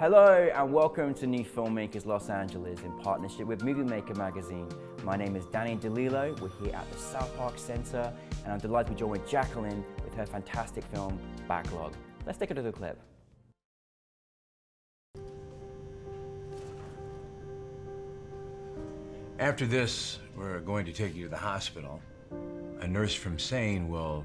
Hello and welcome to New Filmmakers Los Angeles in partnership with Movie Maker magazine. My name is Danny DeLillo. We're here at the South Park Center and I'm delighted to be joined with Jacqueline with her fantastic film, Backlog. Let's take a look at the clip. After this, we're going to take you to the hospital. A nurse from Sane will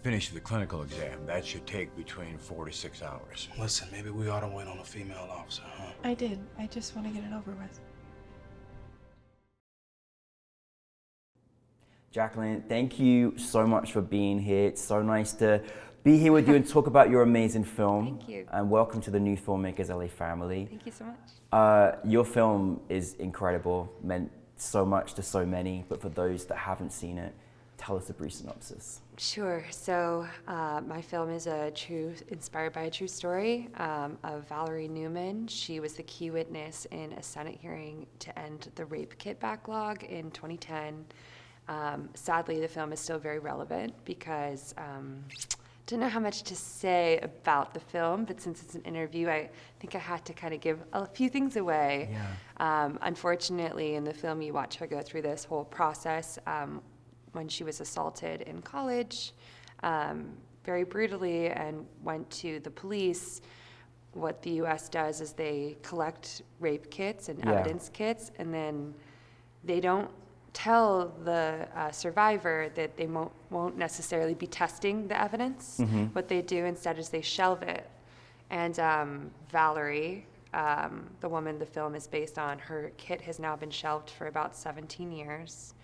finish the clinical exam. That should take between 4 to 6 hours. Listen, maybe we ought to wait on a female officer, huh? I did. I just want to get it over with. Jacqueline, thank you so much for being here. It's so nice to be here with you and talk about your amazing film. Thank you. And welcome to the New Filmmakers LA family. Thank you so much. Your film is incredible, meant so much to so many, but for those that haven't seen it, tell us a brief synopsis. Sure. So my film is inspired by a true story of Valerie Newman. She was the key witness in a Senate hearing to end the rape kit backlog in 2010. Sadly, the film is still very relevant because don't know how much to say about the film, but since it's an interview, I think I had to kind of give a few things away. Yeah. Unfortunately, in the film, you watch her go through this whole process when she was assaulted in college, very brutally, and went to the police. What the U.S. does is they collect rape kits and evidence kits, and then they don't tell the survivor that they won't necessarily be testing the evidence. Mm-hmm. What they do instead is they shelve it. And Valerie, the woman the film is based on, her kit has now been shelved for about 17 years.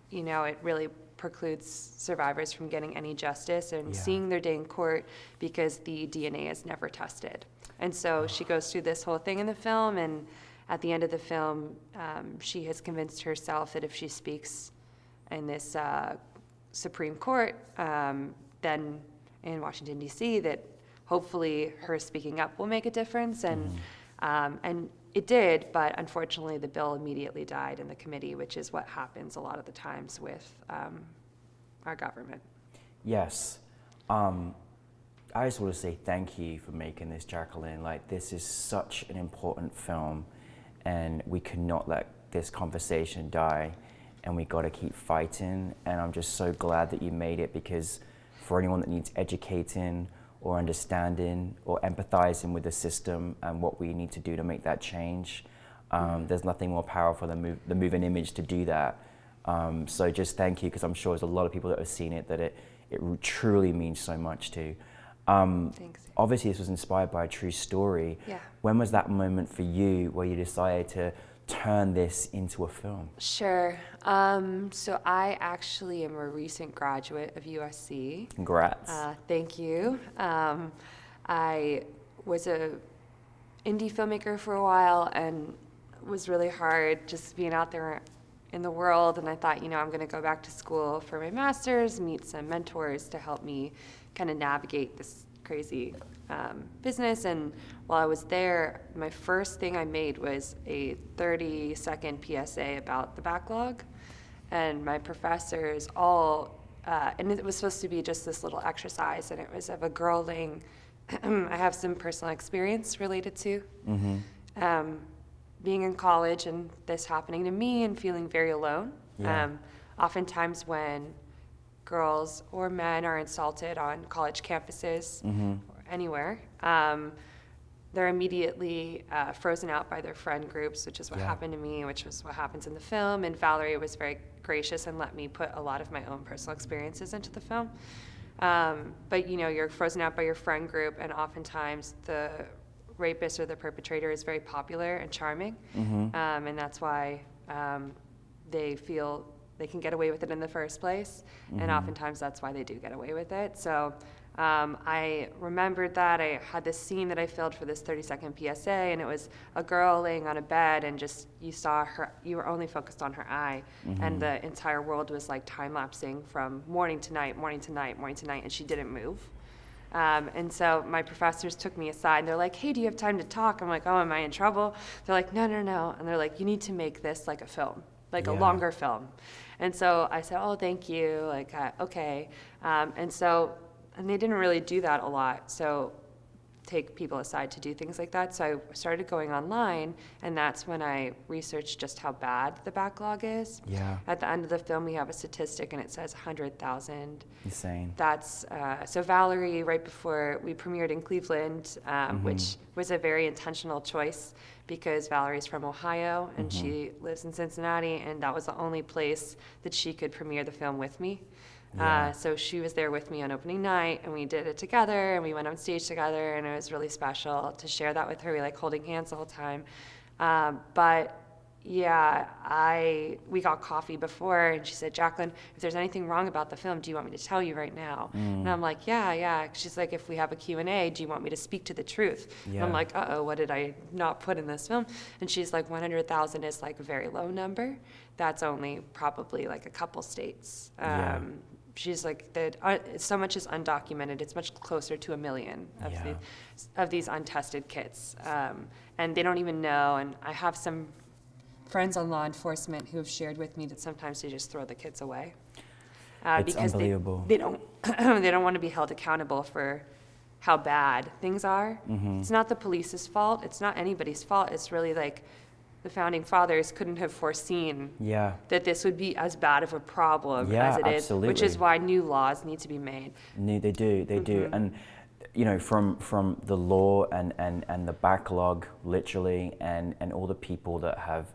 You know, it really precludes survivors from getting any justice and seeing their day in court because the DNA is never tested. And so she goes through this whole thing in the film, and at the end of the film, she has convinced herself that if she speaks in this Supreme Court, then in Washington, D.C., that hopefully her speaking up will make a difference. And it did, but unfortunately the bill immediately died in the committee, which is what happens a lot of the times with our government. Yes. I just want to say thank you for making this, Jacqueline. Like, this is such an important film, and we cannot let this conversation die, and we got to keep fighting. And I'm just so glad that you made it, because for anyone that needs educating or understanding or empathizing with the system and what we need to do to make that change, there's nothing more powerful than the moving image to do that. So just thank you, because I'm sure there's a lot of people that have seen it that it truly means so much to. Thanks. Obviously, this was inspired by a true story. Yeah. When was that moment for you where you decided to turn this into a film? Sure. So I actually am a recent graduate of USC. Congrats. Thank you. I was a indie filmmaker for a while, and it was really hard just being out there in the world. And I thought, you know, I'm going to go back to school for my master's, meet some mentors to help me kind of navigate this crazy business. And while I was there, my first thing I made was a 30-second PSA about the backlog. And my professors all, and it was supposed to be just this little exercise, and it was of a girl laying, I have some personal experience related to being in college and this happening to me and feeling very alone. Yeah. Oftentimes when girls or men are assaulted on college campuses or anywhere, they're immediately frozen out by their friend groups, which is what happened to me, which was what happens in the film. And Valerie was very gracious and let me put a lot of my own personal experiences into the film. But you know, you're frozen out by your friend group, and oftentimes the rapist or the perpetrator is very popular and charming, and that's why they feel they can get away with it in the first place, and oftentimes that's why they do get away with it. So I remembered that. I had this scene that I filmed for this 30-second PSA, and it was a girl laying on a bed, and just you saw her, you were only focused on her eye, and the entire world was like time-lapsing from morning to night, morning to night, morning to night, and she didn't move. And so my professors took me aside, and they're like, hey, do you have time to talk? I'm like, oh, am I in trouble? They're like, no. And they're like, you need to make this like a film, like a longer film. And so I said, oh, thank you, like, okay. And they didn't really do that a lot. So take people aside to do things like that. So I started going online, and that's when I researched just how bad the backlog is. Yeah. At the end of the film, we have a statistic, and it says 100,000. Insane. That's so Valerie, right before we premiered in Cleveland, which was a very intentional choice because Valerie's from Ohio and she lives in Cincinnati, and that was the only place that she could premiere the film with me. Yeah. So she was there with me on opening night, and we did it together, and we went on stage together, and it was really special to share that with her. We like holding hands the whole time. But yeah, we got coffee before, and she said, Jacqueline, if there's anything wrong about the film, do you want me to tell you right now? And I'm like, yeah. She's like, if we have a Q&A, do you want me to speak to the truth? And I'm like, uh-oh, what did I not put in this film? And she's like, 100,000 is like a very low number. That's only probably like a couple states. She's like, so much is undocumented. It's much closer to 1 million of these untested kits. And they don't even know. And I have some friends on law enforcement who have shared with me that sometimes they just throw the kids away. It's because unbelievable. they don't they don't want to be held accountable for how bad things are. It's not the police's fault. It's not anybody's fault. It's really like the founding fathers couldn't have foreseen that this would be as bad of a problem as it is, which is why new laws need to be made. No, they do. And you know, from the law and the backlog, literally, and all the people that have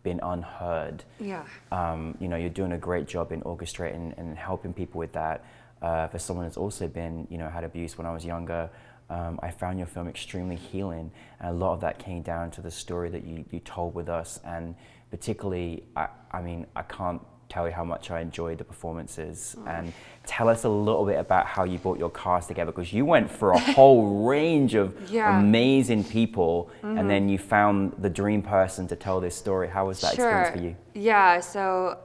been unheard. You know, you're doing a great job in orchestrating and helping people with that. For someone that's also been, you know, had abuse when I was younger, I found your film extremely healing, and a lot of that came down to the story that you told with us, and particularly, I mean, I can't tell you how much I enjoyed the performances. And tell us a little bit about how you brought your cast together, because you went for a whole range of amazing people, and then you found the dream person to tell this story. How was that experience for you? Yeah, so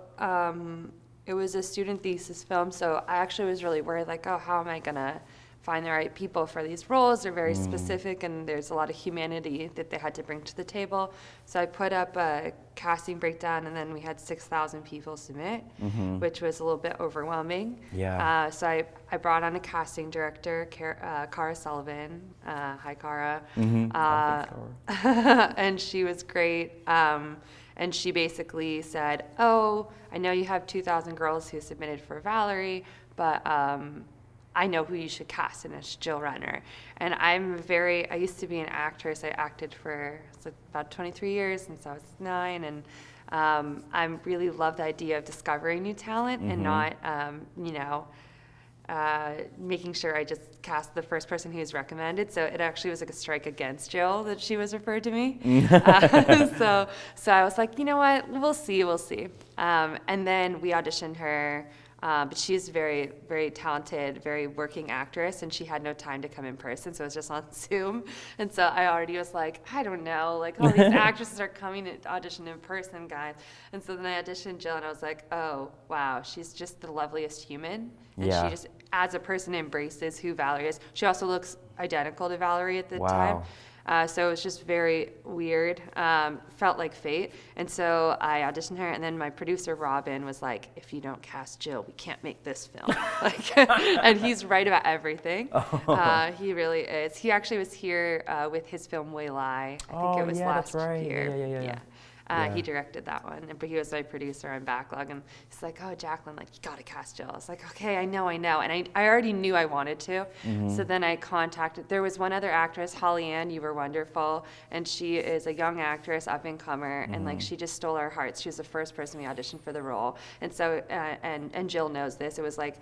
it was a student thesis film, so I actually was really worried, like, oh, how am I gonna find the right people for these roles? They're very specific, and there's a lot of humanity that they had to bring to the table. So I put up a casting breakdown, and then we had 6,000 people submit, which was a little bit overwhelming. So I brought on a casting director, Cara Sullivan. Hi, Cara. And she was great. And she basically said, oh, I know you have 2,000 girls who submitted for Valerie, but I know who you should cast, and it's Jill Renner. And I used to be an actress. I acted for about 23 years since I was 9, and I really love the idea of discovering new talent and not, making sure I just cast the first person who's recommended. So it actually was like a strike against Jill that she was referred to me. So I was like, you know what, we'll see. And then we auditioned her. But she's very, very talented, very working actress, and she had no time to come in person, so it was just on Zoom. And so I already was like, I don't know, like all these actresses are coming to audition in person, guys. And so then I auditioned Jill, and I was like, oh, wow, she's just the loveliest human. And she just, as a person, embraces who Valerie is. She also looks identical to Valerie at the time. So it was just very weird, felt like fate. And so I auditioned her, and then my producer, Robin, was like, if you don't cast Jill, we can't make this film. And he's right about everything. He really is. He actually was here with his film, Way Lie. I think it was last year. Yeah. He directed that one, but he was my producer on Backlog, and he's like, oh, Jacqueline, like, you gotta cast Jill. I was like, okay, I know. And I already knew I wanted to. So then I contacted, there was one other actress, Holly Ann, You Were Wonderful, and she is a young actress, up-and-comer, and like, she just stole our hearts. She was the first person we auditioned for the role. And so, and Jill knows this. It was like,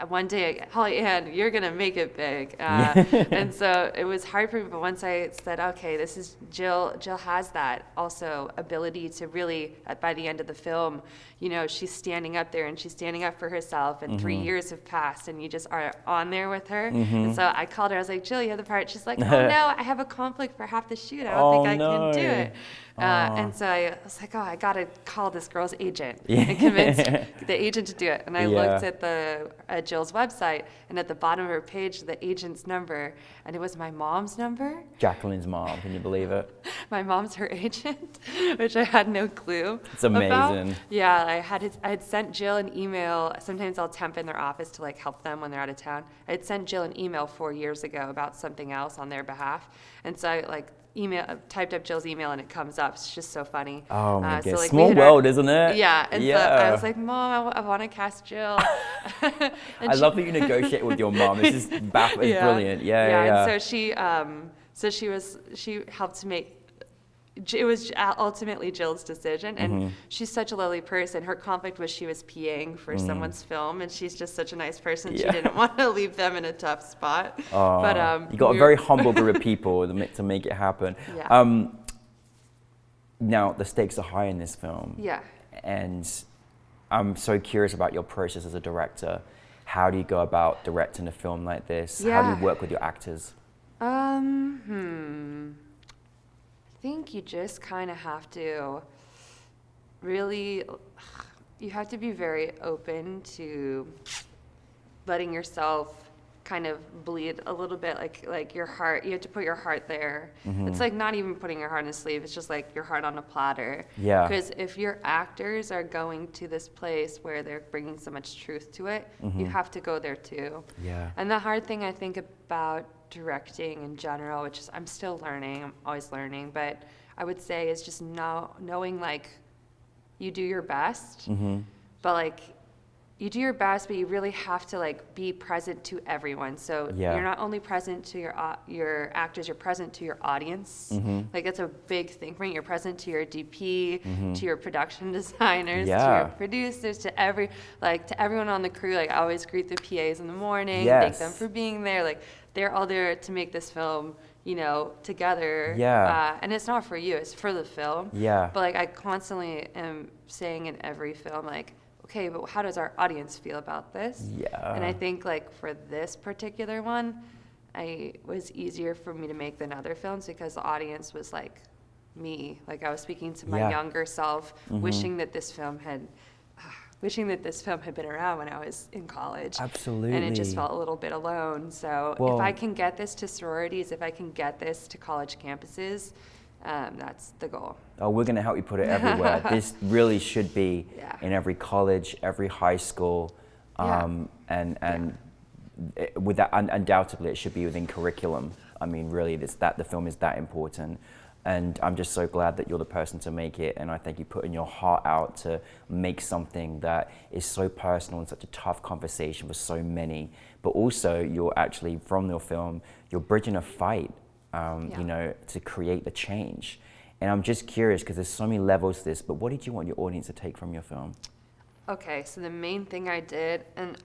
one day, Holly Ann, you're gonna make it big. And so it was hard for me, but once I said, okay, this is Jill has that also ability to really, by the end of the film, you know, she's standing up there and she's standing up for herself, and 3 years have passed and you just are on there with her. And so I called her, I was like, Jill, you have the part. She's like, oh no, I have a conflict for half the shoot. I don't think I can do it. And so I was like, oh, I got to call this girl's agent and convince the agent to do it. And I looked at Jill's website, and at the bottom of her page, the agent's number, and it was my mom's number. Jacqueline's mom, can you believe it? My mom's her agent, which I had no clue It's amazing. about. Yeah, I had sent Jill an email. Sometimes I'll temp in their office to like help them when they're out of town. I had sent Jill an email 4 years ago about something else on their behalf, and so I typed up Jill's email and it comes up. It's just so funny. Oh my God, so, like, small world, isn't it? Yeah, and so I was like, Mom, I want to cast Jill. I love that you negotiate with your mom. This is brilliant. Yeah. And so she helped make. It was ultimately Jill's decision, and she's such a lovely person. Her conflict was she was PAing for someone's film, and she's just such a nice person. She didn't want to leave them in a tough spot. But you got a very humble group of people to make it happen. Yeah. Now the stakes are high in this film. Yeah. And I'm so curious about your process as a director. How do you go about directing a film like this? Yeah. How do you work with your actors? I think you just kind of have to really, you have to be very open to letting yourself kind of bleed a little bit, like your heart. You have to put your heart there. It's like not even putting your heart in a sleeve. It's just like your heart on a platter. Yeah. Because if your actors are going to this place where they're bringing so much truth to it, you have to go there too. Yeah. And the hard thing I think about directing in general, which is I'm still learning, I'm always learning, but I would say is just knowing like you do your best, but like you do your best, but you really have to like be present to everyone. So you're not only present to your actors, you're present to your audience. Like that's a big thing for me. You're present to your DP, to your production designers, to your producers, to everyone on the crew. Like I always greet the PAs in the morning, thank them for being there. Like they're all there to make this film, together. Yeah. And it's not for you, it's for the film. Yeah. But like I constantly am saying in every film, like, okay, but how does our audience feel about this? Yeah. And I think like for this particular one, it was easier for me to make than other films because the audience was like me. Like I was speaking to my younger self, wishing that this film had been around when I was in college. Absolutely. And it just felt a little bit alone. So if I can get this to sororities, if I can get this to college campuses, that's the goal. Oh, we're going to help you put it everywhere. This really should be in every college, every high school, with that, undoubtedly, it should be within curriculum. I mean, really, the film is that important. And I'm just so glad that you're the person to make it. And I think you put in your heart out to make something that is so personal and such a tough conversation for so many. But also, you're actually, from your film, you're bridging a fight, to create the change. And I'm just curious, because there's so many levels to this, but what did you want your audience to take from your film? Okay, so the main thing I did, and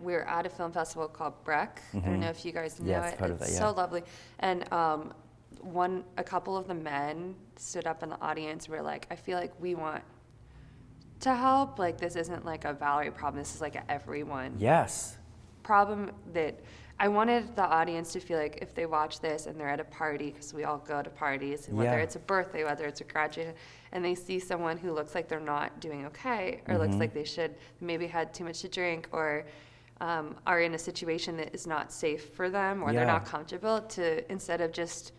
we were at a film festival called Breck. I don't know if you guys know I've it. heard of that, It's so lovely. And a couple of the men stood up in the audience and were like, I feel like we want to help. Like this isn't like a Valerie problem, this is like a everyone problem. That I wanted the audience to feel like if they watch this and they're at a party, because we all go to parties, and whether it's a birthday, whether it's a graduation, and they see someone who looks like they're not doing okay, or looks like they should, maybe had too much to drink, or are in a situation that is not safe for them, or they're not comfortable, to instead of just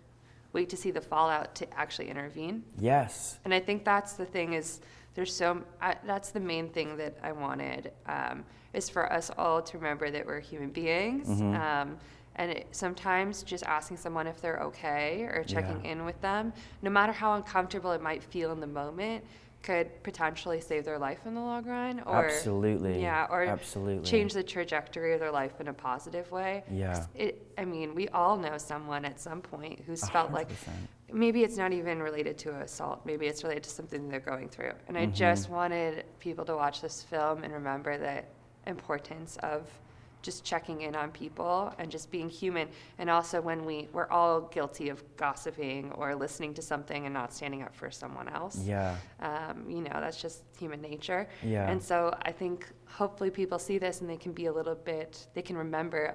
wait to see the fallout, to actually intervene. Yes. And I think that's the thing is that's the main thing that I wanted, is for us all to remember that we're human beings. And sometimes just asking someone if they're okay or checking in with them, no matter how uncomfortable it might feel in the moment, could potentially save their life in the long run, or change the trajectory of their life in a positive way. We all know someone at some point who's 100%. Felt like maybe it's not even related to assault, maybe it's related to something they're going through. And I just wanted people to watch this film and remember the importance of just checking in on people and just being human. And also when we're all guilty of gossiping or listening to something and not standing up for someone else. That's just human nature. And so I think hopefully people see this and they can be they can remember,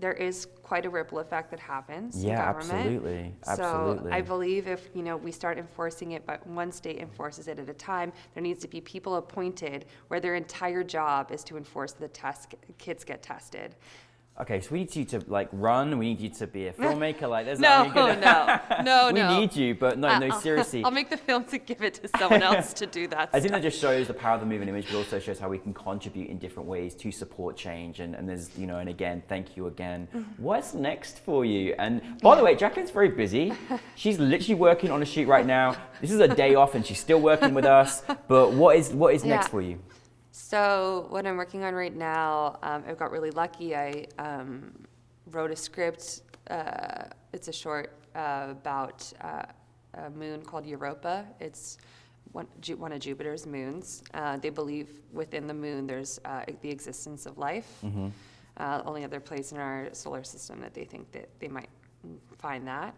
there is quite a ripple effect that happens Yeah, in government. absolutely, So absolutely. I believe if we start enforcing it, but one state enforces it at a time, there needs to be people appointed where their entire job is to enforce the test. Kids get tested. Okay, so we need you to like run. We need you to be a filmmaker. Like, there's No, we no. need you, but no, seriously. I'll make the film to give it to someone else to do that. I think that just shows the power of the moving image, but also shows how we can contribute in different ways to support change. And there's, and again, thank you again. What's next for you? And by the way, Jacqueline's very busy. She's literally working on a shoot right now. This is a day off, and she's still working with us. But what is next for you? So what I'm working on right now, I got really lucky. I wrote a script. It's a short about a moon called Europa. It's one of Jupiter's moons. They believe within the moon there's the existence of life. Only other place in our solar system that they think that they might find that.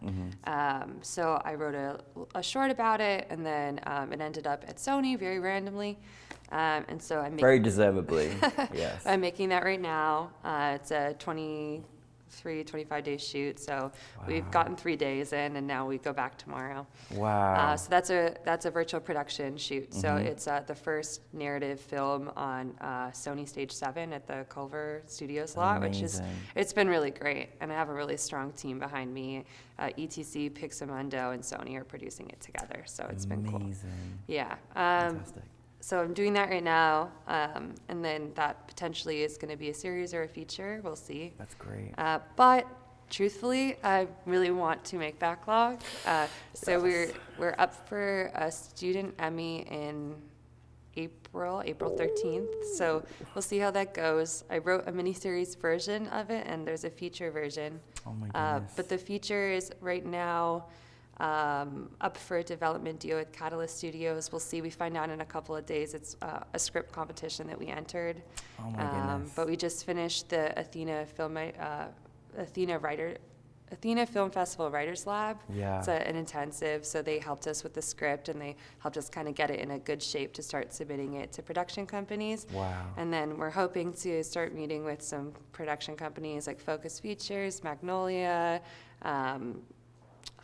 So I wrote a short about it, and then it ended up at Sony very randomly. And so I'm very deservedly, yes. I'm making that right now. It's a 25-day shoot, so we've gotten 3 days in, and now we go back tomorrow. Wow. So that's a virtual production shoot. So it's the first narrative film on Sony Stage 7 at the Culver Studios lot, it's been really great, and I have a really strong team behind me. ETC, Pixamundo, and Sony are producing it together, so it's been cool. Yeah. Fantastic. So I'm doing that right now, and then that potentially is going to be a series or a feature. We'll see. That's great. But truthfully, I really want to make Backlog. So we're up for a student Emmy in April 13th. So we'll see how that goes. I wrote a miniseries version of it, and there's a feature version. Oh my goodness. But the feature is right now up for a development deal with Catalyst Studios. We'll see. We find out in a couple of days. It's a script competition that we entered. Oh my goodness. But we just finished the Athena Film Festival Writers Lab. Yeah. It's an intensive, so they helped us with the script, and they helped us kind of get it in a good shape to start submitting it to production companies. Wow. And then we're hoping to start meeting with some production companies like Focus Features, Magnolia,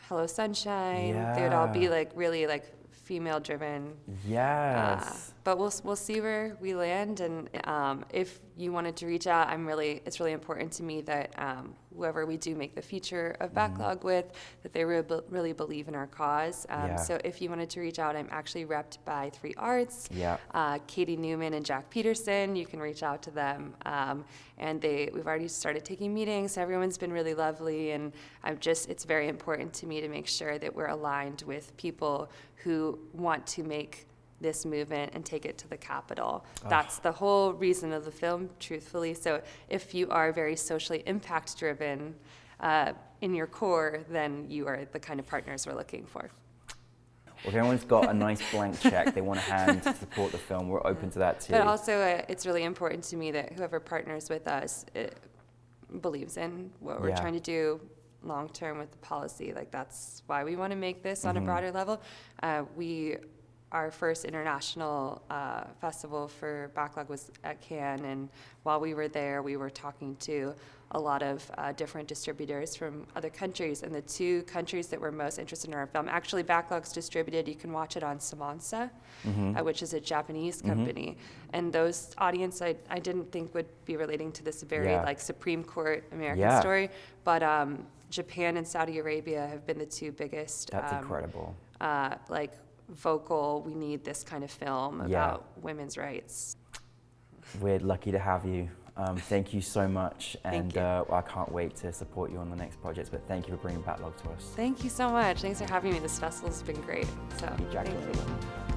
Hello Sunshine. They would all be like really like female driven. Yes. But we'll see where we land, and if you wanted to reach out, it's really important to me that whoever we do make the feature of Backlog with, that they really believe in our cause. So if you wanted to reach out, I'm actually repped by 3 Arts, Katie Newman and Jack Peterson. You can reach out to them, and we've already started taking meetings. Everyone's been really lovely, and it's very important to me to make sure that we're aligned with people who want to make this movement and take it to the Capitol. That's the whole reason of the film, truthfully. So if you are very socially impact driven in your core, then you are the kind of partners we're looking for. Well, if anyone's got a nice blank check they want to hand to support the film, we're open to that too. But also, it's really important to me that whoever partners with us believes in what we're trying to do long term with the policy. Like, that's why we want to make this on a broader level. Our first international festival for Backlog was at Cannes, and while we were there, we were talking to a lot of different distributors from other countries, and the 2 countries that were most interested in our film, actually Backlog's distributed, you can watch it on Samansa, which is a Japanese company, and those audience I didn't think would be relating to this very like Supreme Court American story, but Japan and Saudi Arabia have been the 2 biggest. That's incredible. Like, vocal, we need this kind of film about women's rights. We're lucky to have you. Thank you so much, and I can't wait to support you on the next projects, but thank you for bringing Backlog to us. Thank you so much. Thanks for having me. This festival's been great. So, Thank you, Jacqueline. Thank you.